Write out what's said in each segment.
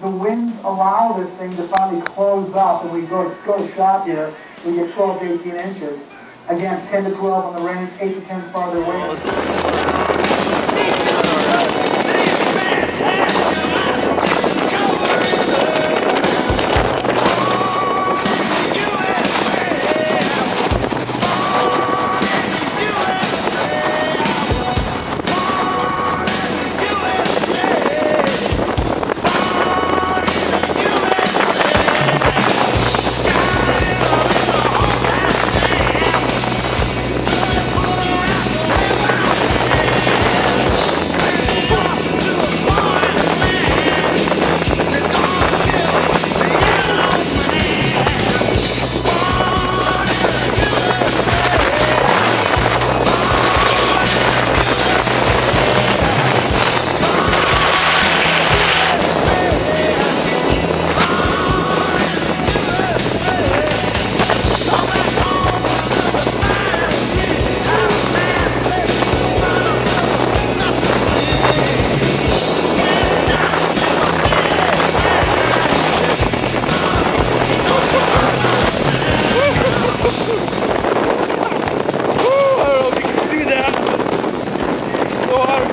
the winds allow this thing to finally close up, and we go shot here, we get 12 to 18 inches. Again, 10 to 12 on the range, 8 to 10 farther away.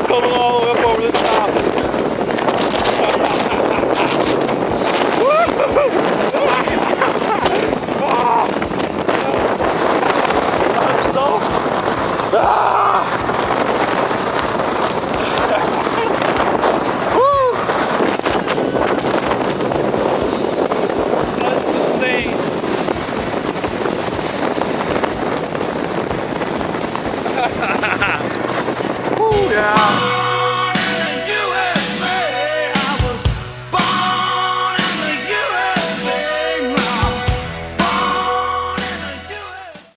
Coming all the way up over the top. Yeah.